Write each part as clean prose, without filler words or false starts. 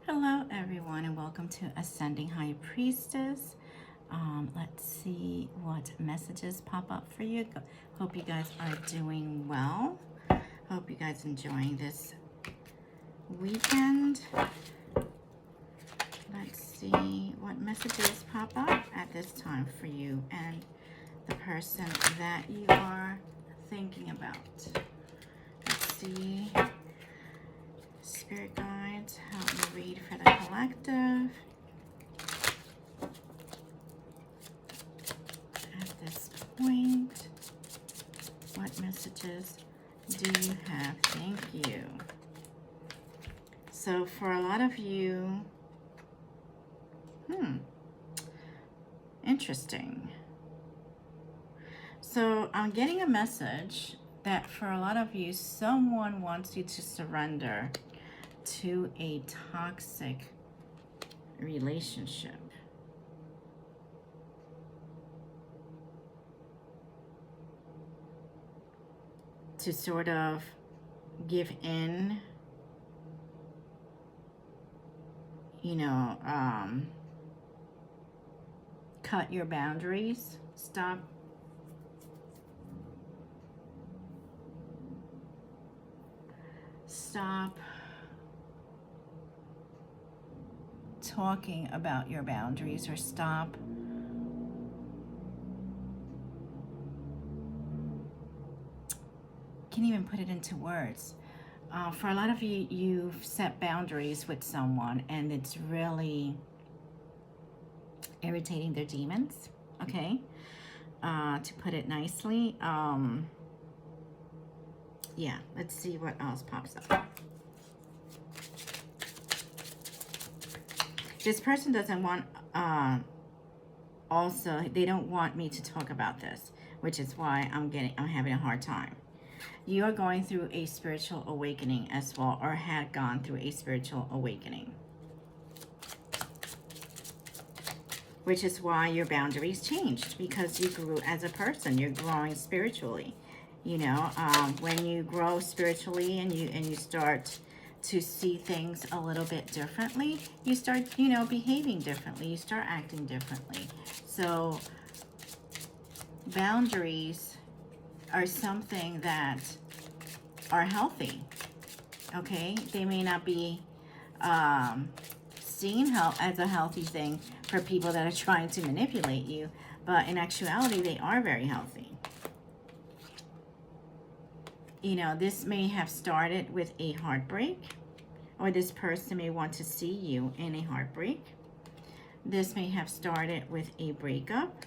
Hello, everyone, and welcome to Ascending High Priestess. Let's see what messages pop up for you. Hope you guys are doing well. Hope you guys enjoying this weekend. Let's see what messages pop up at this time for you and the person that you are thinking about. Let's see. Spirit guides, help me read for the collective. At this point, what messages do you have? Thank you. So for a lot of you, interesting. So I'm getting a message that for a lot of you, someone wants you to surrender to a toxic relationship. To sort of give in, cut your boundaries, stop talking about your boundaries, or stop can't even put it into words. For a lot of you, you've set boundaries with someone and it's really irritating their demons, okay? To put it nicely. Yeah, let's see what else pops up. This person doesn't want, also, they don't want me to talk about this, which is why I'm having a hard time. You are going through a spiritual awakening as well, or had gone through a spiritual awakening, which is why your boundaries changed, because you grew as a person. You're growing spiritually. When you grow spiritually and you start to see things a little bit differently, you start, behaving differently. You start acting differently. So boundaries are something that are healthy, okay? They may not be seen as a healthy thing for people that are trying to manipulate you, but in actuality, they are very healthy. This may have started with a heartbreak, or this person may want to see you in a heartbreak. This may have started with a breakup.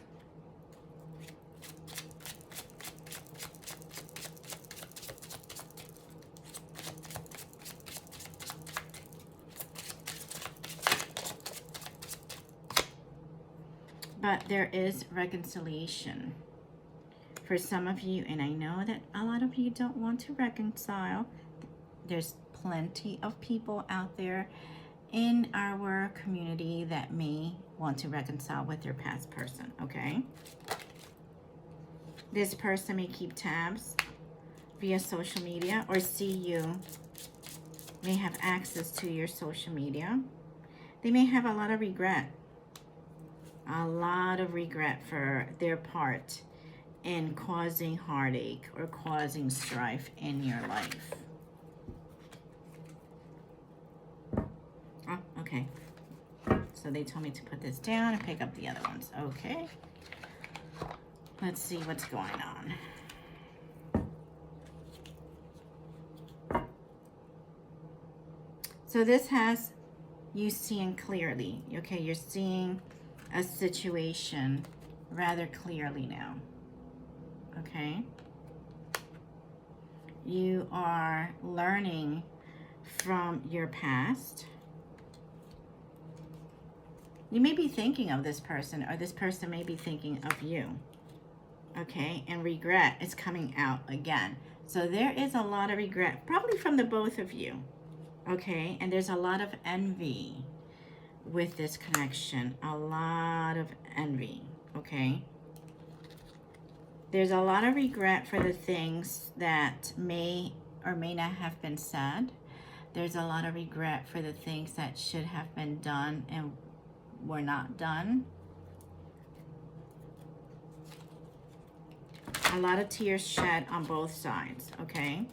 But there is reconciliation for some of you, and I know that a lot of you don't want to reconcile. There's plenty of people out there in our community that may want to reconcile with their past person, okay? This person may keep tabs via social media, or see you, may have access to your social media. They may have a lot of regret for their part in causing heartache or causing strife in your life. Oh, okay. So they told me to put this down and pick up the other ones. Okay. Let's see what's going on. So this has you seeing clearly. Okay, you're seeing a situation rather clearly now. Okay? You are learning from your past. You may be thinking of this person, or this person may be thinking of you. Okay? And regret is coming out again. So there is a lot of regret, probably from the both of you. Okay? And there's a lot of envy with this connection. A lot of envy. Okay? There's a lot of regret for the things that may or may not have been said. There's a lot of regret for the things that should have been done and were not done. A lot of tears shed on both sides, okay?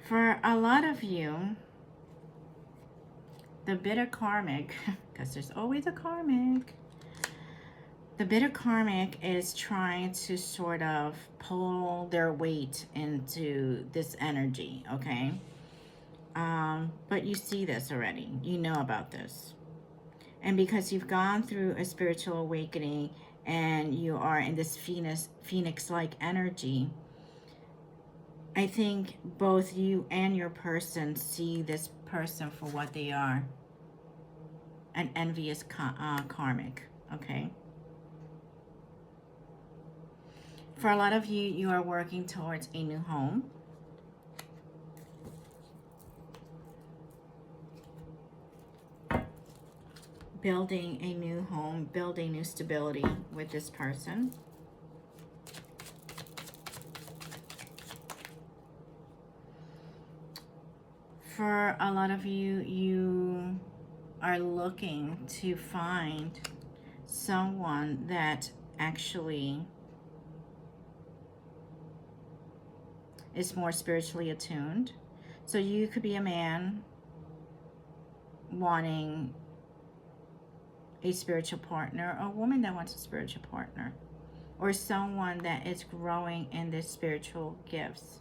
For a lot of you, the bitter karmic, because there's always a karmic, the bitter karmic is trying to sort of pull their weight into this energy, okay? But you see this already. You know about this. And because you've gone through a spiritual awakening and you are in this phoenix-like energy, I think both you and your person see this person for what they are. An envious karmic, okay? For a lot of you, you are working towards a new home. Building a new home, building new stability with this person. For a lot of you, you are looking to find someone that actually is more spiritually attuned. So you could be a man wanting a spiritual partner, or a woman that wants a spiritual partner, or someone that is growing in their spiritual gifts.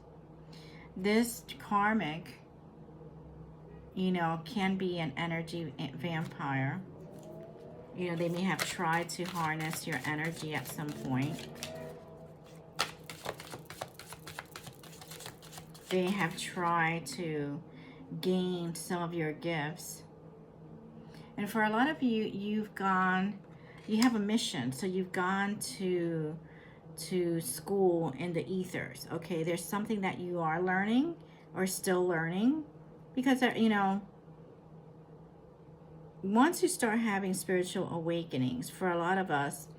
This karmic, you know, can be an energy vampire. You know, they may have tried to harness your energy at some point. They have tried to gain some of your gifts. And for a lot of you, you have a mission. So you've gone to school in the ethers, okay? There's something that you are learning or still learning, because, you know, once you start having spiritual awakenings, for a lot of us,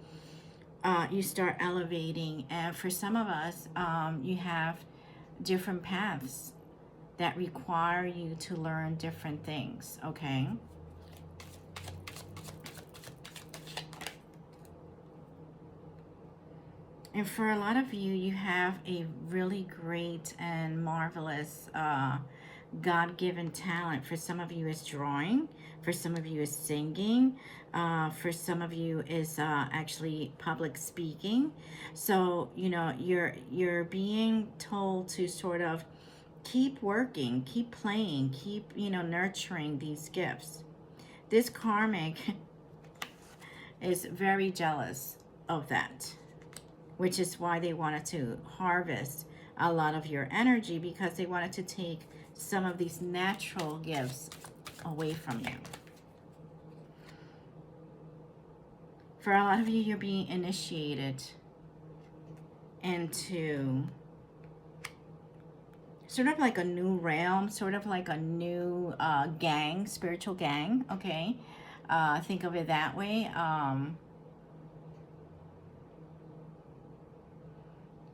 you start elevating. And for some of us, you have different paths that require you to learn different things, okay? And for a lot of you, you have a really great and marvelous God-given talent. For some of you, is drawing. For some of you, is singing. For some of you, is actually public speaking. So, you know, you're being told to sort of keep working, keep playing, keep, you know, nurturing these gifts. This karmic is very jealous of that, which is why they wanted to harvest a lot of your energy, because they wanted to take some of these natural gifts away from you. For a lot of you, you're being initiated into sort of like a new realm, sort of like a new gang, spiritual gang, okay? Think of it that way.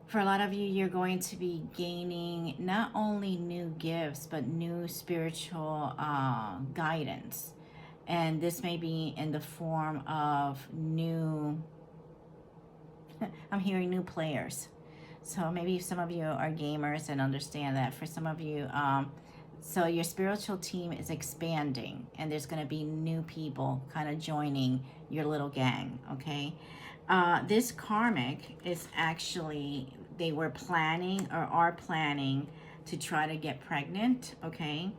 For a lot of you, you're going to be gaining not only new gifts, but new spiritual guidance. And this may be in the form of new, I'm hearing new players. So maybe some of you are gamers and understand that. For some of you, so your spiritual team is expanding, and there's going to be new people kind of joining your little gang, okay? This karmic is actually, they were planning or are planning to try to get pregnant, okay?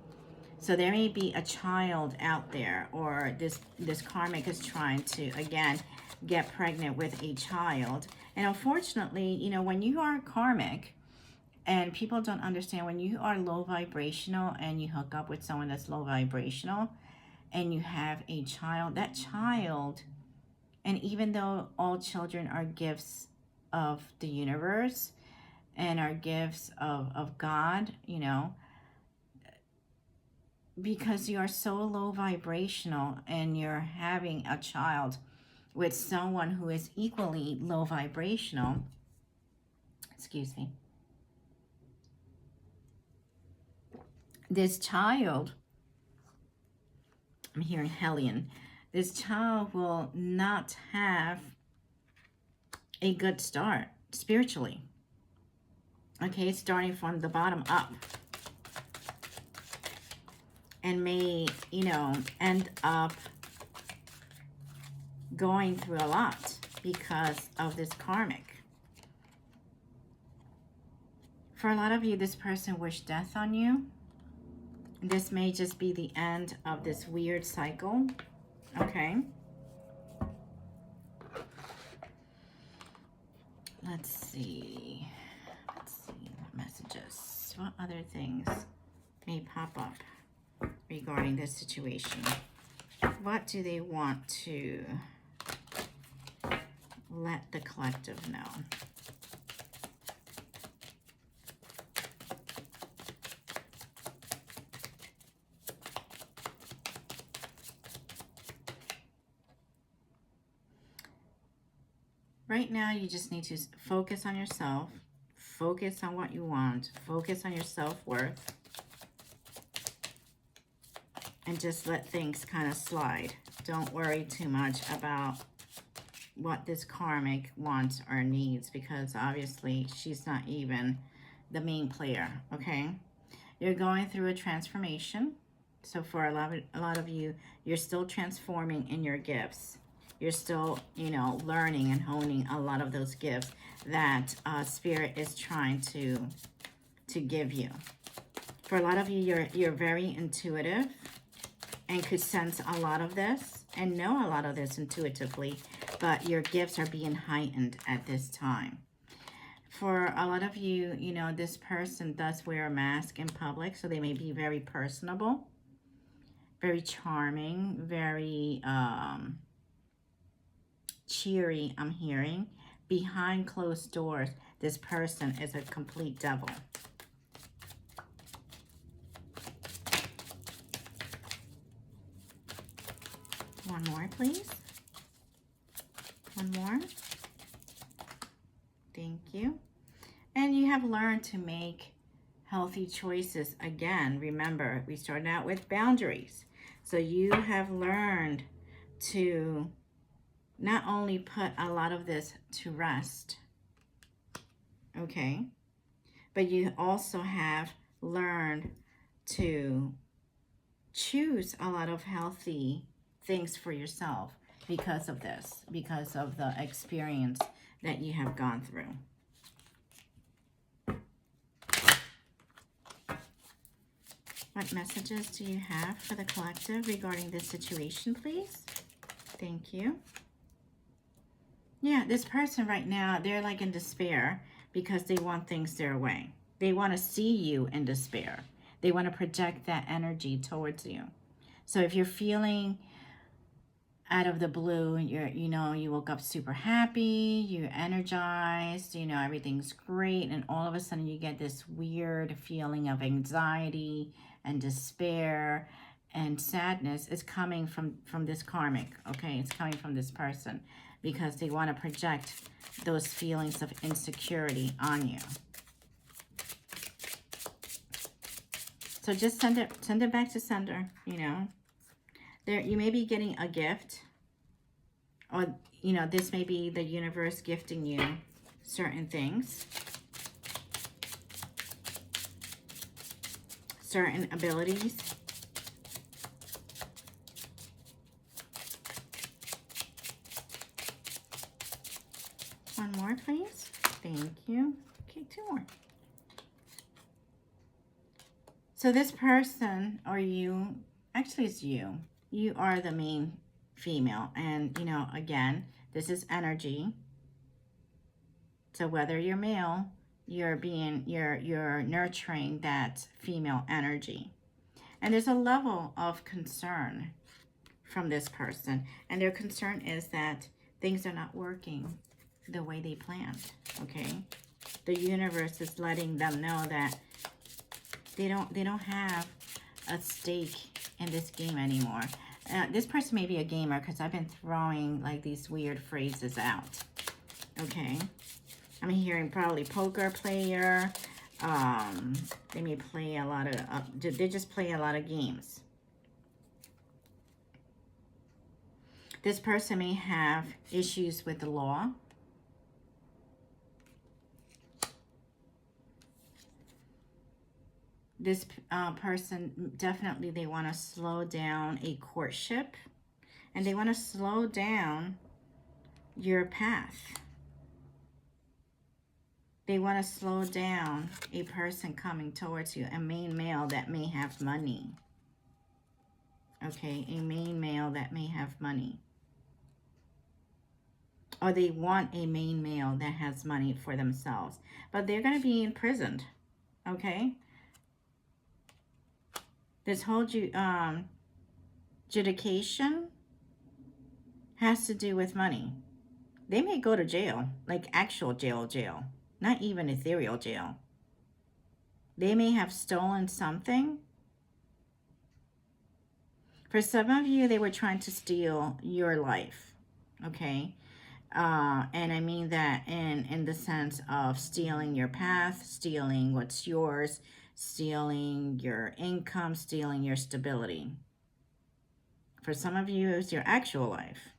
So there may be a child out there, or this karmic is trying to, again, get pregnant with a child. And unfortunately, you know, when you are karmic, and people don't understand, when you are low vibrational and you hook up with someone that's low vibrational and you have a child, that child, and even though all children are gifts of the universe and are gifts of God, you know, because you are so low vibrational and you're having a child with someone who is equally low vibrational. Excuse me. This child, I'm hearing Hellion, this child will not have a good start spiritually. Okay, starting from the bottom up. And may, you know, end up going through a lot because of this karmic. For a lot of you, this person wished death on you. This may just be the end of this weird cycle. Okay. Let's see. Let's see what messages. What other things may pop up regarding this situation? What do they want to let the collective know? Right now, you just need to focus on yourself, focus on what you want, focus on your self-worth, and just let things kind of slide. Don't worry too much about what this karmic wants or needs, because obviously she's not even the main player, okay? You're going through a transformation. So for a lot of you, you're still transforming in your gifts. You're still, you know, learning and honing a lot of those gifts that Spirit is trying to give you. For a lot of you, you're very intuitive and could sense a lot of this and know a lot of this intuitively, but your gifts are being heightened at this time. For a lot of you, you know, this person does wear a mask in public, so they may be very personable, very charming, very cheery, I'm hearing. Behind closed doors, this person is a complete devil. One more, please. One more. Thank you. And you have learned to make healthy choices again. Remember, we started out with boundaries. So you have learned to not only put a lot of this to rest, okay, but you also have learned to choose a lot of healthy things for yourself because of this, because of the experience that you have gone through. What messages do you have for the collective regarding this situation, please? Thank you. Yeah, this person right now, they're like in despair because they want things their way. They want to see you in despair. They want to project that energy towards you. So if you're feeling out of the blue, you woke up super happy, you're energized, everything's great, and all of a sudden you get this weird feeling of anxiety and despair and sadness. It's coming from this karmic, okay? It's coming from this person because they want to project those feelings of insecurity on you. So just send it back to sender, There, you may be getting a gift, or, this may be the universe gifting you certain things, certain abilities. One more, please. Thank you. Okay, two more. So this person, or you, actually it's you. You are the main female. And, again, this is energy. So whether you're male, you're nurturing that female energy. And there's a level of concern from this person. And their concern is that things are not working the way they planned, okay? The universe is letting them know that they don't have a stake in this game anymore. This person may be a gamer because I've been throwing like these weird phrases out. Okay. I'm hearing probably poker player. They may play a lot of, they just play a lot of games. This person may have issues with the law. This person, definitely they want to slow down a courtship. And they want to slow down your path. They want to slow down a person coming towards you. A main male that may have money. Okay, a main male that may have money. Or they want a main male that has money for themselves. But they're going to be imprisoned. Okay? This whole judication has to do with money. They may go to jail. Like actual jail. Not even ethereal jail. They may have stolen something. For some of you, they were trying to steal your life. Okay? And I mean that in the sense of stealing your path, stealing what's yours, stealing your income, stealing your stability. For some of you, it's your actual life.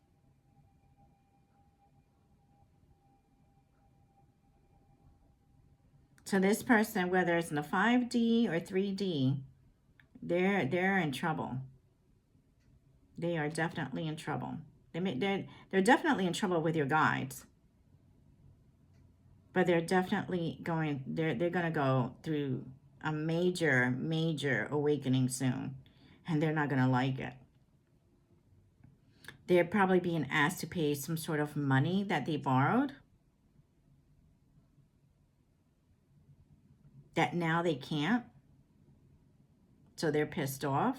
So this person, whether it's in the 5D or 3D, they're in trouble. They are definitely in trouble. They're definitely in trouble with your guides. But they're definitely going, they're going to go through a major awakening soon. And they're not going to like it. They're probably being asked to pay some sort of money that they borrowed. That now they can't. So they're pissed off.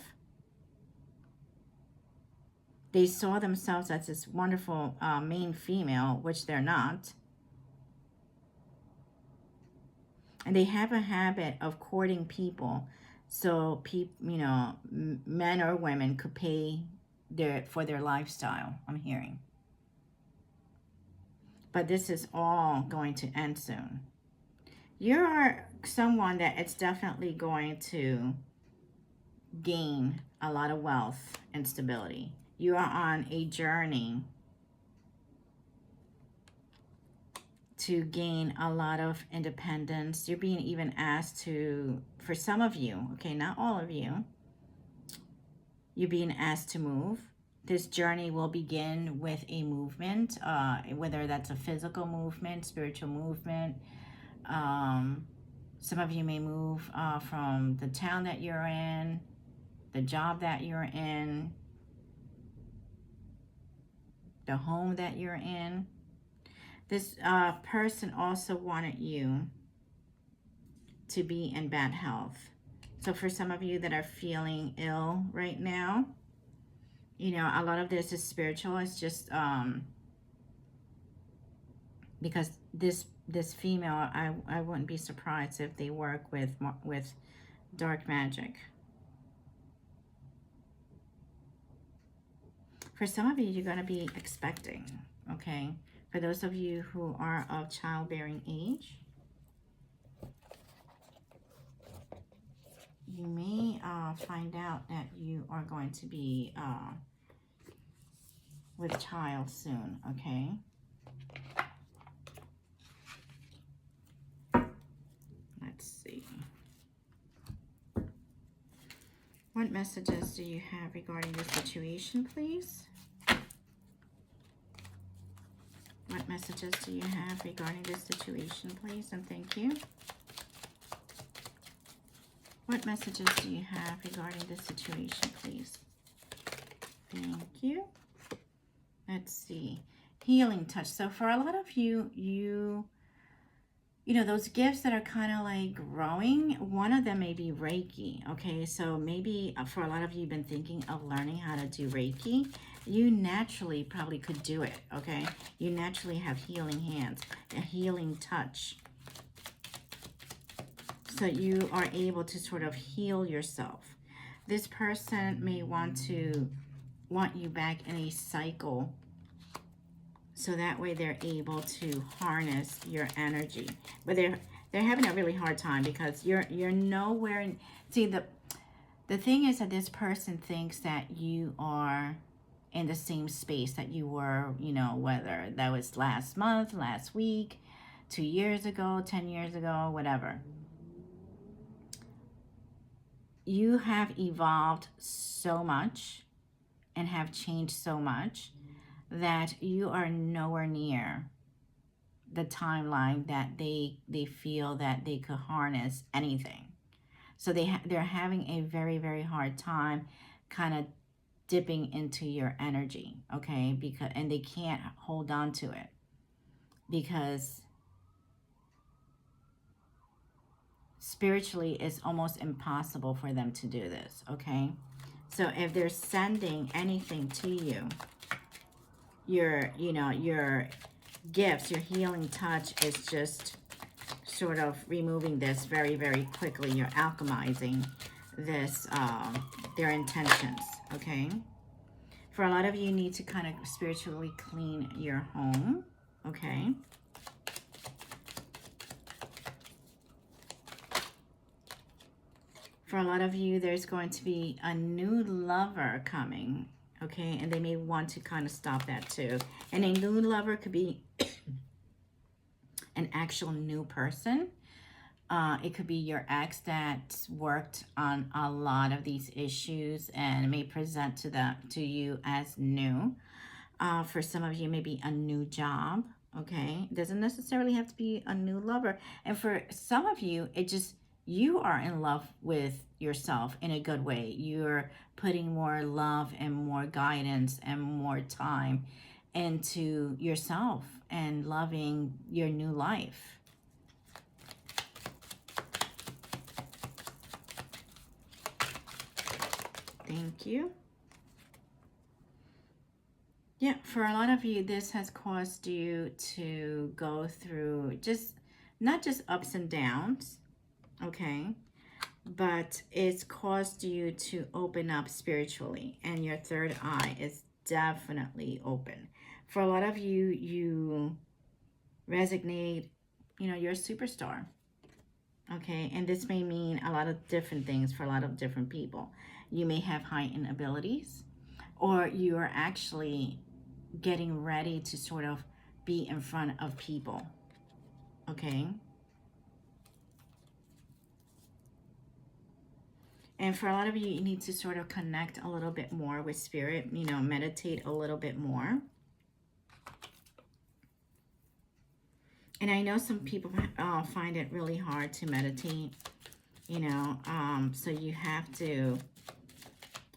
They saw themselves as this wonderful main female, which they're not. And they have a habit of courting people. So, men or women could pay for their lifestyle, I'm hearing. But this is all going to end soon. You are someone that it's definitely going to gain a lot of wealth and stability. You are on a journey to gain a lot of independence. You're being even asked to, for some of you, okay, not all of you, you're being asked to move. This journey will begin with a movement, whether that's a physical movement, spiritual movement. Some of you may move from the town that you're in, the job that you're in, the home that you're in. This person also wanted you to be in bad health. So for some of you that are feeling ill right now, a lot of this is spiritual. It's just because this female, I wouldn't be surprised if they work with dark magic. For some of you, you're going to be expecting, okay? For those of you who are of childbearing age, you may find out that you are going to be with child soon, okay? Let's see. What messages do you have regarding this situation, please? What messages do you have regarding this situation, please? And thank you. What messages do you have regarding this situation, please? Thank you. Let's see. Healing touch. So for a lot of you, you know, those gifts that are kind of like growing, one of them may be Reiki, okay? So maybe for a lot of you, you've been thinking of learning how to do Reiki. You naturally probably could do it, okay? You naturally have healing hands, a healing touch. So you are able to sort of heal yourself. This person may want to want you back in a cycle, so that way they're able to harness your energy. But they're having a really hard time because you're nowhere in, see, the thing is that this person thinks that you are in the same space that you were, you know, whether that was last month, last week, 2 years ago, 10 years ago, whatever. You have evolved so much and have changed so much that you are nowhere near the timeline that they feel that they could harness anything. So they're having a very, very hard time kind of dipping into your energy, okay? Because, and they can't hold on to it because spiritually it's almost impossible for them to do this, okay? So if they're sending anything to you, your, you know, your gifts, your healing touch is just sort of removing this very, very quickly. You're alchemizing this, their intentions, okay? For a lot of you, you need to kind of spiritually clean your home, okay? For a lot of you, there's going to be a new lover coming, okay? And they may want to kind of stop that too. And a new lover could be an actual new person. It could be your ex that worked on a lot of these issues and may present to you as new. For some of you, maybe a new job, okay? It doesn't necessarily have to be a new lover. And for some of you, it just, you are in love with yourself in a good way. You're putting more love and more guidance and more time into yourself and loving your new life. Thank you. Yeah, for a lot of you, this has caused you to go through just, not just ups and downs, okay? But it's caused you to open up spiritually, and your third eye is definitely open. For a lot of you, you resonate, you know, you're a superstar, okay? And this may mean a lot of different things for a lot of different people. You may have heightened abilities, or you are actually getting ready to sort of be in front of people, okay? And for a lot of you, you need to sort of connect a little bit more with spirit, you know, meditate a little bit more. And I know some people find it really hard to meditate, you know, so you have to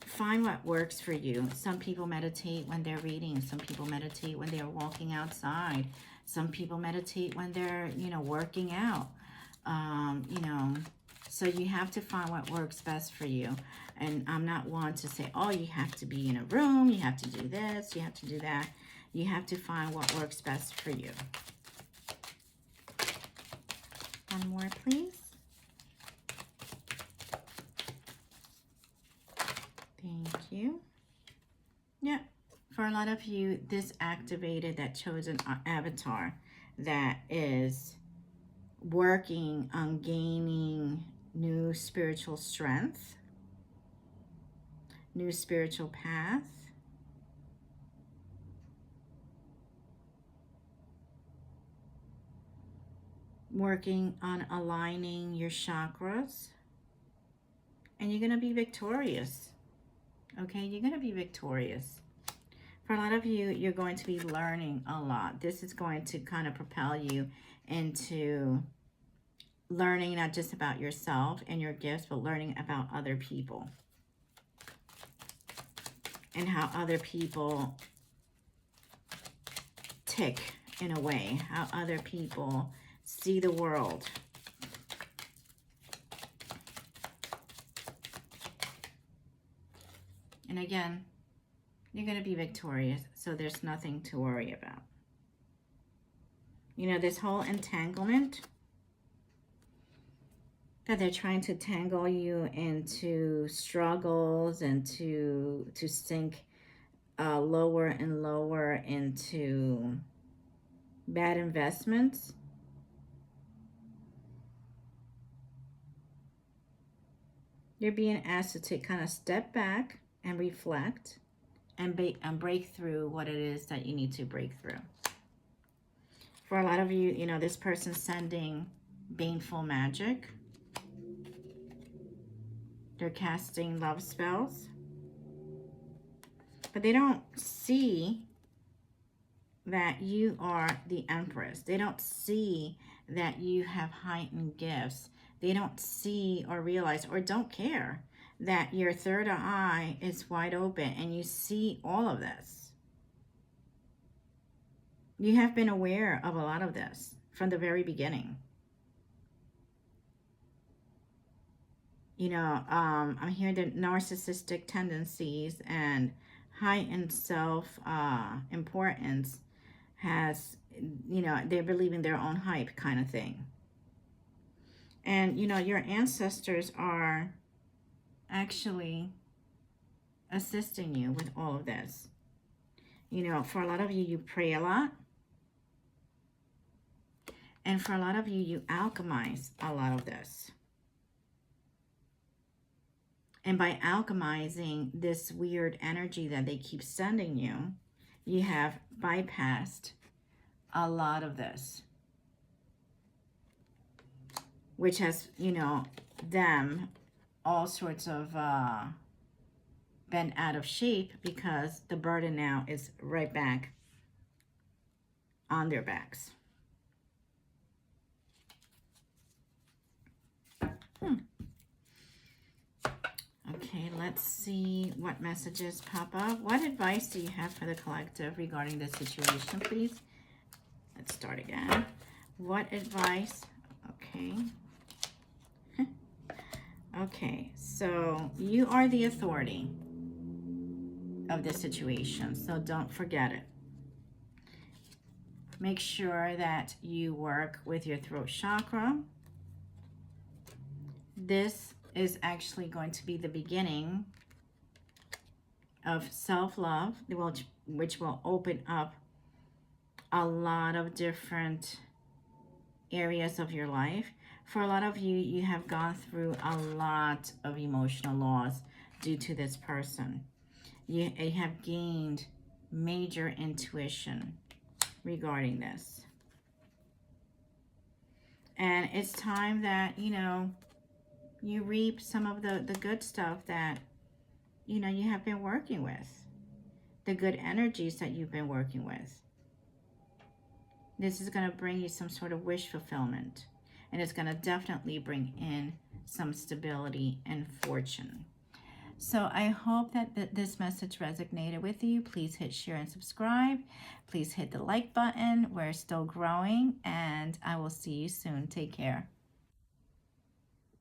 find what works for you. Some people meditate when they're reading. Some people meditate when they're walking outside. Some people meditate when they're, you know, working out, you know. So you have to find what works best for you. And I'm not one to say, oh, you have to be in a room, you have to do this, you have to do that. You have to find what works best for you. One more, please. Thank you. Yeah, for a lot of you, this activated that chosen avatar that is working on gaining new spiritual strength, new spiritual path, working on aligning your chakras, and you're going to be victorious. Okay, you're going to be victorious. For a lot of you, you're going to be learning a lot. This is going to kind of propel you into learning not just about yourself and your gifts, but learning about other people and how other people tick in a way, how other people see the world. And again, you're going to be victorious, so there's nothing to worry about. You know, this whole entanglement that they're trying to tangle you into struggles and to sink lower and lower into bad investments. You're being asked to take kind of step back and reflect and break through what it is that you need to break through. For a lot of you, you know, this person's sending baneful magic. They're casting love spells. But they don't see that you are the Empress. They don't see that you have heightened gifts. They don't see or realize or don't care that your third eye is wide open and you see all of this. You have been aware of a lot of this from the very beginning. You know, I'm hearing the narcissistic tendencies and heightened self-importance has, you know, they're believing their own hype kind of thing. And, you know, your ancestors are actually assisting you with all of this. You know, for a lot of you, you pray a lot. And for a lot of you, you alchemize a lot of this. And by alchemizing this weird energy that they keep sending you, you have bypassed a lot of this. Which has, you know, them all sorts of been out of shape because the burden now is right back on their backs. Okay, let's see what messages pop up. What advice do you have for the collective regarding this situation, please? Let's start again. What advice? Okay. Okay, so you are the authority of this situation, so don't forget it. Make sure that you work with your throat chakra. This is actually going to be the beginning of self-love, which will open up a lot of different areas of your life. For a lot of you, you have gone through a lot of emotional loss due to this person. You have gained major intuition regarding this. And it's time that, you know, you reap some of the good stuff that, you know, you have been working with. The good energies that you've been working with. This is going to bring you some sort of wish fulfillment. And it's going to definitely bring in some stability and fortune. So I hope that this message resonated with you. Please hit share and subscribe. Please hit the like button. We're still growing. And I will see you soon. Take care.